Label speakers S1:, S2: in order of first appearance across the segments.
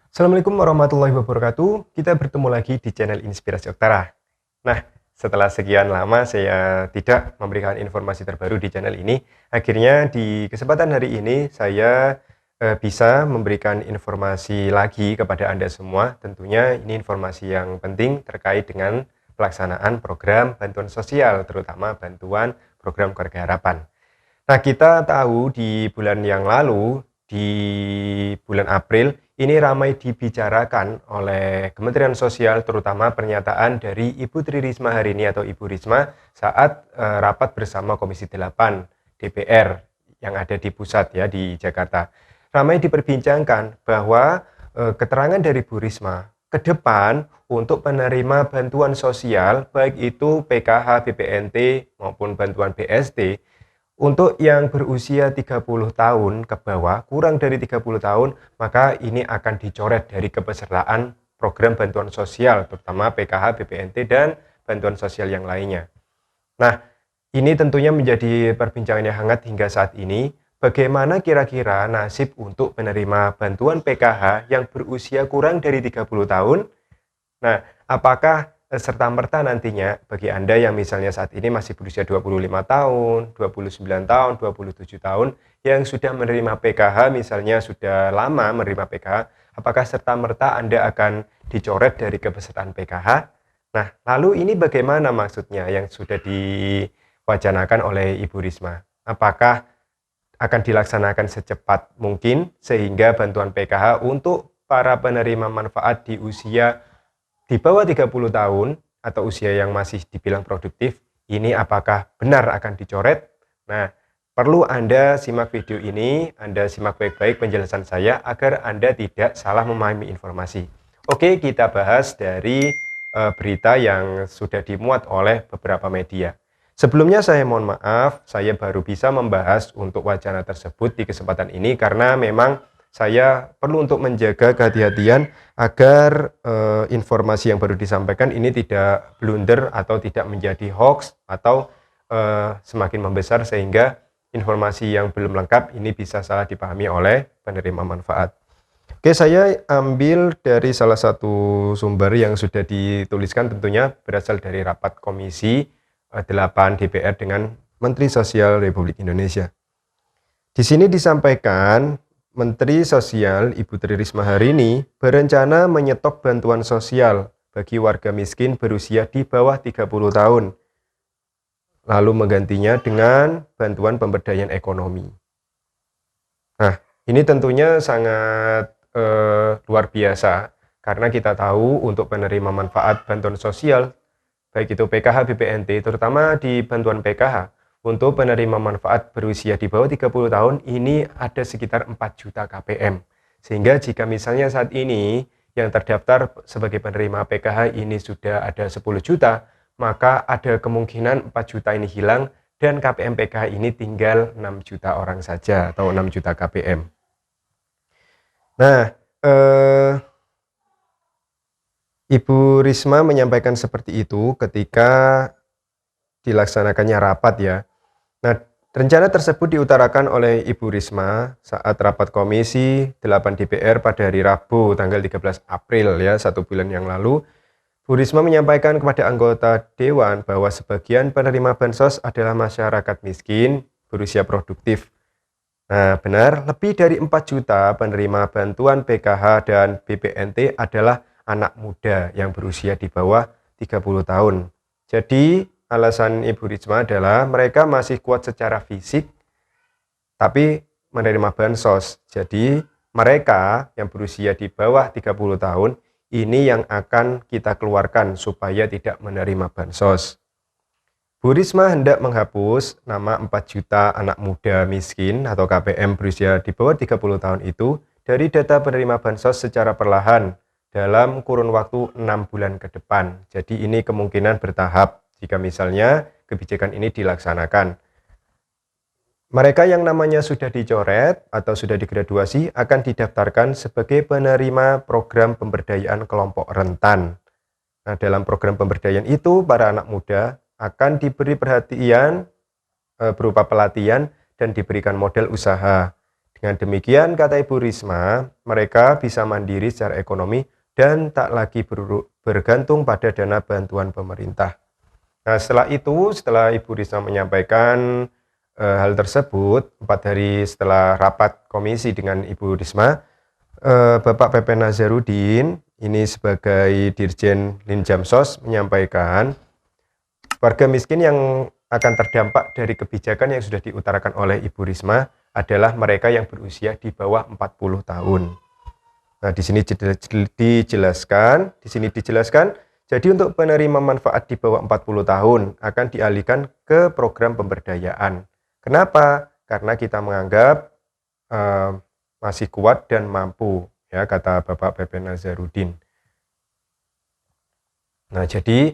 S1: Assalamualaikum warahmatullahi wabarakatuh. Kita bertemu lagi di channel Inspirasi Oktara. Nah, setelah sekian lama saya tidak memberikan informasi terbaru di channel ini, akhirnya di kesempatan hari ini saya bisa memberikan informasi lagi kepada Anda semua. Tentunya ini informasi yang penting terkait dengan pelaksanaan program bantuan sosial, terutama bantuan program Keluarga Harapan. Nah, kita tahu di bulan yang lalu, di bulan April, ini ramai dibicarakan oleh Kementerian Sosial, terutama pernyataan dari Ibu Tri Risma hari ini atau Ibu Risma saat rapat bersama Komisi 8 DPR yang ada di pusat ya di Jakarta. Ramai diperbincangkan bahwa keterangan dari Bu Risma ke depan untuk penerima bantuan sosial, baik itu PKH, BPNT maupun bantuan BST, untuk yang berusia 30 tahun ke bawah, kurang dari 30 tahun, maka ini akan dicoret dari kepesertaan program bantuan sosial, terutama PKH, BPNT, dan bantuan sosial yang lainnya. Nah, ini tentunya menjadi perbincangan yang hangat hingga saat ini. Bagaimana kira-kira nasib untuk penerima bantuan PKH yang berusia kurang dari 30 tahun? Nah, apakah serta-merta nantinya bagi Anda yang misalnya saat ini masih berusia 25 tahun, 29 tahun, 27 tahun, yang sudah menerima PKH, misalnya sudah lama menerima PKH, apakah serta-merta Anda akan dicoret dari kepesertaan PKH? Nah, lalu ini bagaimana maksudnya yang sudah diwacanakan oleh Ibu Risma? Apakah akan dilaksanakan secepat mungkin sehingga bantuan PKH untuk para penerima manfaat di usia di bawah 30 tahun atau usia yang masih dibilang produktif, ini apakah benar akan dicoret? Nah, perlu Anda simak video ini, Anda simak baik-baik penjelasan saya agar Anda tidak salah memahami informasi. Oke, kita bahas dari berita yang sudah dimuat oleh beberapa media. Sebelumnya saya mohon maaf, saya baru bisa membahas untuk wacana tersebut di kesempatan ini karena memang saya perlu untuk menjaga kehati-hatian agar informasi yang baru disampaikan ini tidak blunder atau tidak menjadi hoax atau semakin membesar sehingga informasi yang belum lengkap ini bisa salah dipahami oleh penerima manfaat. Oke, saya ambil dari salah satu sumber yang sudah dituliskan, tentunya berasal dari rapat Komisi 8 DPR dengan Menteri Sosial Republik Indonesia. Di sini disampaikan Menteri Sosial Ibu Tri Risma hari ini berencana menyetop bantuan sosial bagi warga miskin berusia di bawah 30 tahun, lalu menggantinya dengan bantuan pemberdayaan ekonomi. Nah, ini tentunya sangat luar biasa karena kita tahu untuk penerima manfaat bantuan sosial, baik itu PKH, BPNT, terutama di bantuan PKH, untuk penerima manfaat berusia di bawah 30 tahun ini ada sekitar 4 juta KPM. Sehingga jika misalnya saat ini yang terdaftar sebagai penerima PKH ini sudah ada 10 juta, maka ada kemungkinan 4 juta ini hilang dan KPM PKH ini tinggal 6 juta orang saja atau 6 juta KPM. Nah, Ibu Risma menyampaikan seperti itu ketika dilaksanakannya rapat ya. Nah, rencana tersebut diutarakan oleh Ibu Risma saat rapat Komisi 8 DPR pada hari Rabu tanggal 13 April ya, 1 bulan yang lalu. Bu Risma menyampaikan kepada anggota Dewan bahwa sebagian penerima bansos adalah masyarakat miskin berusia produktif. Nah, benar, lebih dari 4 juta penerima bantuan PKH dan BPNT adalah anak muda yang berusia di bawah 30 tahun. Jadi, alasan Ibu Risma adalah mereka masih kuat secara fisik, tapi menerima bansos. Jadi, mereka yang berusia di bawah 30 tahun, ini yang akan kita keluarkan supaya tidak menerima bansos. Bu Risma hendak menghapus nama 4 juta anak muda miskin atau KPM berusia di bawah 30 tahun itu dari data penerima bansos secara perlahan dalam kurun waktu 6 bulan ke depan. Jadi ini kemungkinan bertahap jika misalnya kebijakan ini dilaksanakan. Mereka yang namanya sudah dicoret atau sudah digraduasi akan didaftarkan sebagai penerima program pemberdayaan kelompok rentan. Nah, dalam program pemberdayaan itu para anak muda akan diberi perhatian berupa pelatihan dan diberikan modal usaha. Dengan demikian, kata Ibu Risma, mereka bisa mandiri secara ekonomi dan tak lagi bergantung pada dana bantuan pemerintah. Nah, setelah Ibu Risma menyampaikan hal tersebut, 4 hari setelah rapat komisi dengan Ibu Risma, Bapak Pepe Nazarudin, ini sebagai Dirjen Linjamsos, menyampaikan warga miskin yang akan terdampak dari kebijakan yang sudah diutarakan oleh Ibu Risma adalah mereka yang berusia di bawah 40 tahun. Nah, di sini dijelaskan, jadi untuk penerima manfaat di bawah 40 tahun akan dialihkan ke program pemberdayaan. Kenapa? Karena kita menganggap masih kuat dan mampu, ya, kata Bapak Pepe Nazarudin. Nah, jadi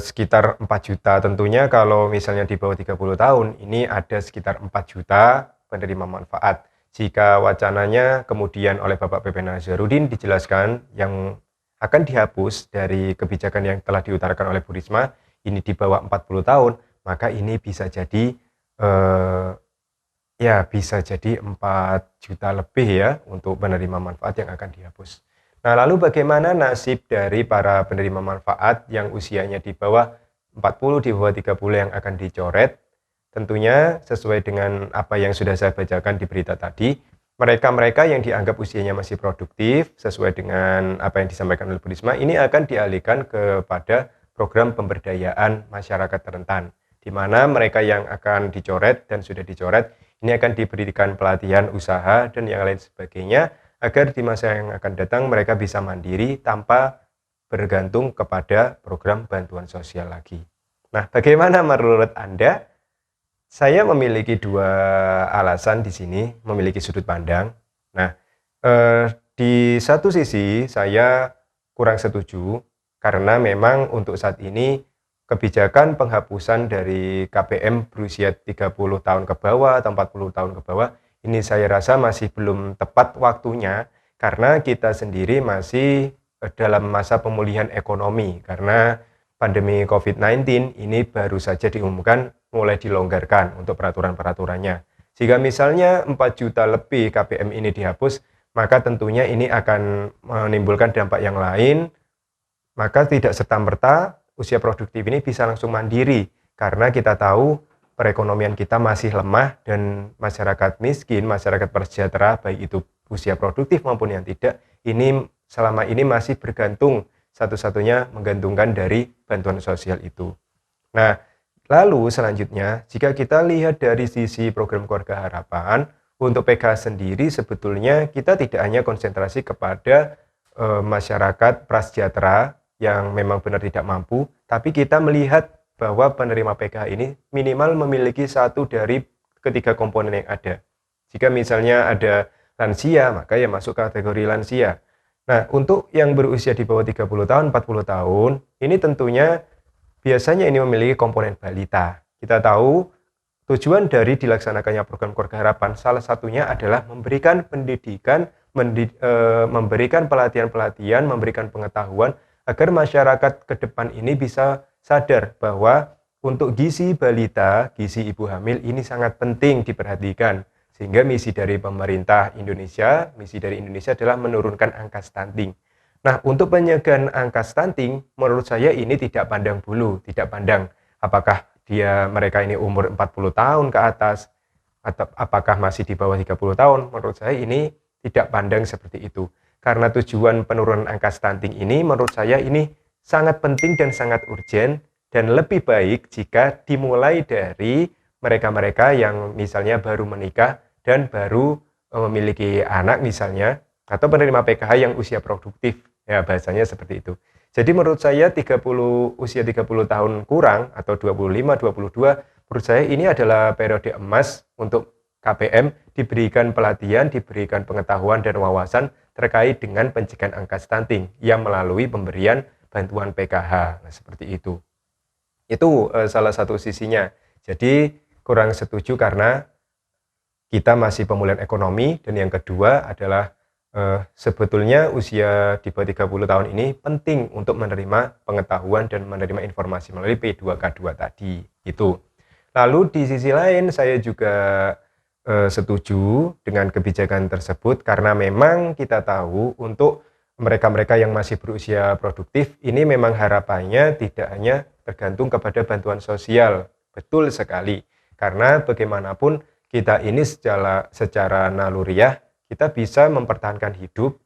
S1: sekitar 4 juta tentunya kalau misalnya di bawah 30 tahun, ini ada sekitar 4 juta penerima manfaat. Jika wacananya kemudian oleh Bapak Pepe Nazarudin dijelaskan yang akan dihapus dari kebijakan yang telah diutarakan oleh Bu Risma, ini di bawah 40 tahun, maka ini bisa jadi bisa jadi 4 juta lebih ya untuk penerima manfaat yang akan dihapus. Nah, lalu bagaimana nasib dari para penerima manfaat yang usianya di bawah 40, di bawah 30 yang akan dicoret? Tentunya sesuai dengan apa yang sudah saya bacakan di berita tadi, mereka-mereka yang dianggap usianya masih produktif sesuai dengan apa yang disampaikan oleh Bu Risma, ini akan dialihkan kepada program pemberdayaan masyarakat rentan, di mana mereka yang akan dicoret dan sudah dicoret ini akan diberikan pelatihan usaha dan yang lain sebagainya agar di masa yang akan datang mereka bisa mandiri tanpa bergantung kepada program bantuan sosial lagi. Nah, bagaimana menurut Anda? Saya memiliki 2 alasan di sini, memiliki sudut pandang. Nah, di satu sisi saya kurang setuju karena memang untuk saat ini kebijakan penghapusan dari KPM berusia 30 tahun ke bawah atau 40 tahun ke bawah, ini saya rasa masih belum tepat waktunya karena kita sendiri masih dalam masa pemulihan ekonomi karena pandemi COVID-19 ini baru saja diumumkan mulai dilonggarkan untuk peraturan-peraturannya. Jika misalnya 4 juta lebih KPM ini dihapus, maka tentunya ini akan menimbulkan dampak yang lain, maka tidak serta-merta usia produktif ini bisa langsung mandiri, karena kita tahu perekonomian kita masih lemah dan masyarakat miskin, masyarakat prasejahtera, baik itu usia produktif maupun yang tidak, ini selama ini masih bergantung, satu-satunya menggantungkan dari bantuan sosial itu. Nah, lalu selanjutnya, jika kita lihat dari sisi program Keluarga Harapan, untuk PKH sendiri sebetulnya kita tidak hanya konsentrasi kepada masyarakat prasejahtera yang memang benar tidak mampu, tapi kita melihat bahwa penerima PKH ini minimal memiliki satu dari ketiga komponen yang ada. Jika misalnya ada lansia, maka ya masuk kategori lansia. Nah, untuk yang berusia di bawah 30 tahun, 40 tahun, ini tentunya biasanya ini memiliki komponen balita. Kita tahu tujuan dari dilaksanakannya program Keluarga Harapan salah satunya adalah memberikan pendidikan, memberikan pelatihan-pelatihan, memberikan pengetahuan agar masyarakat ke depan ini bisa sadar bahwa untuk gizi balita, gizi ibu hamil ini sangat penting diperhatikan. Sehingga misi dari pemerintah Indonesia, misi dari Indonesia adalah menurunkan angka stunting. Nah, untuk pencegahan angka stunting, menurut saya ini tidak pandang bulu, tidak pandang apakah mereka ini umur 40 tahun ke atas, atau apakah masih di bawah 30 tahun, menurut saya ini tidak pandang seperti itu. Karena tujuan penurunan angka stunting ini menurut saya ini sangat penting dan sangat urgent, dan lebih baik jika dimulai dari mereka-mereka yang misalnya baru menikah dan baru memiliki anak misalnya, atau penerima PKH yang usia produktif, ya bahasanya seperti itu. Jadi menurut saya usia 30 tahun kurang atau 25, 22, menurut saya ini adalah periode emas untuk KPM diberikan pelatihan, diberikan pengetahuan dan wawasan terkait dengan pencegahan angka stunting yang melalui pemberian bantuan PKH. Nah, seperti itu. Itu salah satu sisinya. Jadi kurang setuju karena kita masih pemulihan ekonomi, dan yang kedua adalah sebetulnya usia di bawah 30 tahun ini penting untuk menerima pengetahuan dan menerima informasi melalui P2K2 tadi. Itu. Lalu di sisi lain saya juga setuju dengan kebijakan tersebut karena memang kita tahu untuk mereka-mereka yang masih berusia produktif ini memang harapannya tidak hanya tergantung kepada bantuan sosial. Betul sekali. Karena bagaimanapun kita ini secara naluriah kita bisa mempertahankan hidup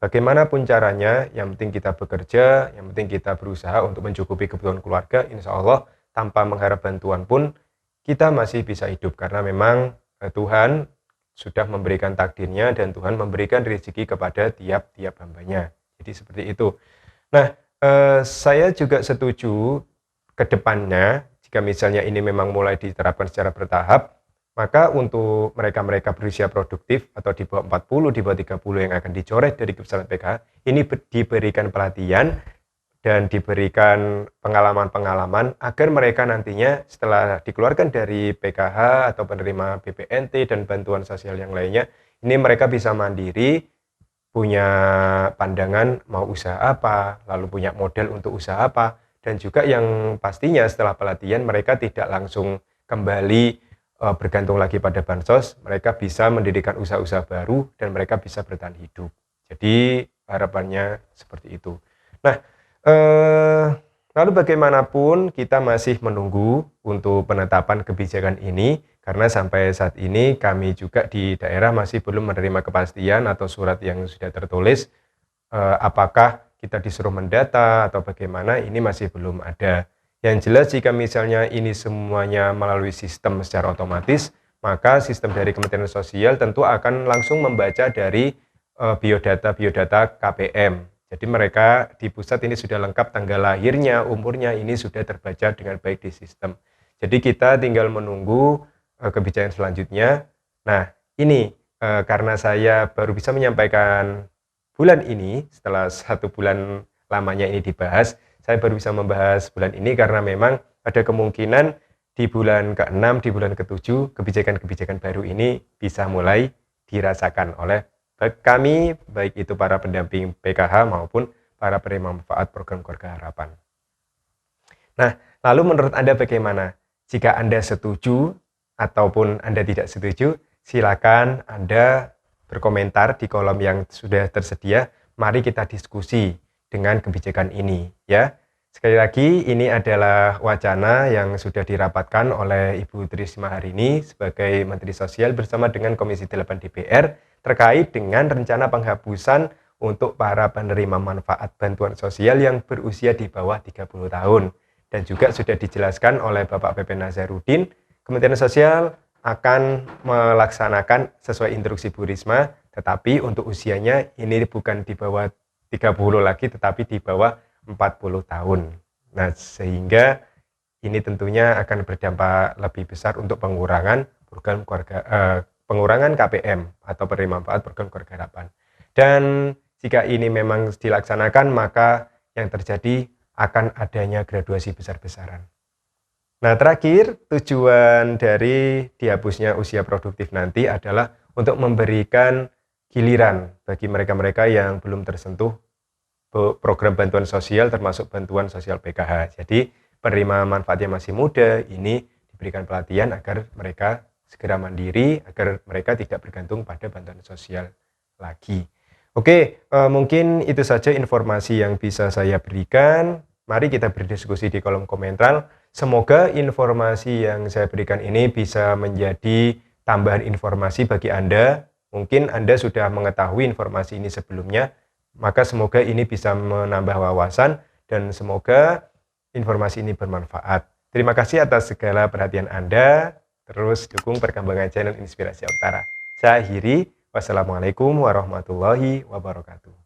S1: bagaimanapun caranya, yang penting kita bekerja, yang penting kita berusaha untuk mencukupi kebutuhan keluarga, insya Allah tanpa mengharap bantuan pun kita masih bisa hidup karena memang Tuhan sudah memberikan takdirnya dan Tuhan memberikan rezeki kepada tiap-tiap hambanya. Jadi seperti itu. Nah, saya juga setuju ke depannya jika misalnya ini memang mulai diterapkan secara bertahap, maka untuk mereka-mereka berusia produktif atau di bawah 40, di bawah 30 yang akan dicoret dari kebesaran PKH, ini diberikan pelatihan dan diberikan pengalaman-pengalaman agar mereka nantinya setelah dikeluarkan dari PKH atau penerima BPNT dan bantuan sosial yang lainnya, ini mereka bisa mandiri, punya pandangan mau usaha apa, lalu punya model untuk usaha apa, dan juga yang pastinya setelah pelatihan mereka tidak langsung kembali bergantung lagi pada bansos, mereka bisa mendirikan usaha-usaha baru dan mereka bisa bertahan hidup. Jadi harapannya seperti itu. Nah, lalu bagaimanapun kita masih menunggu untuk penetapan kebijakan ini karena sampai saat ini kami juga di daerah masih belum menerima kepastian atau surat yang sudah tertulis apakah kita disuruh mendata atau bagaimana, ini masih belum ada. Yang jelas jika misalnya ini semuanya melalui sistem secara otomatis, maka sistem dari Kementerian Sosial tentu akan langsung membaca dari biodata KPM. Jadi mereka di pusat ini sudah lengkap tanggal lahirnya, umurnya ini sudah terbaca dengan baik di sistem. Jadi kita tinggal menunggu kebijakan selanjutnya. Nah ini karena saya baru bisa menyampaikan bulan ini setelah 1 bulan lamanya ini dibahas, saya baru bisa membahas bulan ini karena memang ada kemungkinan di bulan ke-6, di bulan ke-7, kebijakan-kebijakan baru ini bisa mulai dirasakan oleh kami, baik itu para pendamping PKH maupun para penerima manfaat program Keluarga Harapan. Nah, lalu menurut Anda bagaimana? Jika Anda setuju ataupun Anda tidak setuju, silakan Anda berkomentar di kolom yang sudah tersedia. Mari kita diskusi dengan kebijakan ini ya. Sekali lagi ini adalah wacana yang sudah dirapatkan oleh Ibu Tri Risma hari ini sebagai Menteri Sosial bersama dengan Komisi 8 DPR terkait dengan rencana penghapusan untuk para penerima manfaat bantuan sosial yang berusia di bawah 30 tahun. Dan juga sudah dijelaskan oleh Bapak PP Nazarudin, Kementerian Sosial akan melaksanakan sesuai instruksi Bu Risma, tetapi untuk usianya ini bukan di bawah 30 lagi tetapi di bawah 40 tahun. Nah, sehingga ini tentunya akan berdampak lebih besar untuk pengurangan program pengurangan KPM atau penerima manfaat program Keluarga Harapan. Dan jika ini memang dilaksanakan, maka yang terjadi akan adanya graduasi besar-besaran. Nah, terakhir tujuan dari dihapusnya usia produktif nanti adalah untuk memberikan giliran bagi mereka-mereka yang belum tersentuh program bantuan sosial termasuk bantuan sosial PKH. Jadi penerima manfaatnya masih muda ini diberikan pelatihan agar mereka segera mandiri, agar mereka tidak bergantung pada bantuan sosial lagi. Oke, mungkin itu saja informasi yang bisa saya berikan. Mari kita berdiskusi di kolom komentar. Semoga informasi yang saya berikan ini bisa menjadi tambahan informasi bagi Anda. Mungkin Anda sudah mengetahui informasi ini sebelumnya, maka semoga ini bisa menambah wawasan dan semoga informasi ini bermanfaat. Terima kasih atas segala perhatian Anda. Terus dukung perkembangan channel Inspirasi Oktara. Saya akhiri. Wassalamualaikum warahmatullahi wabarakatuh.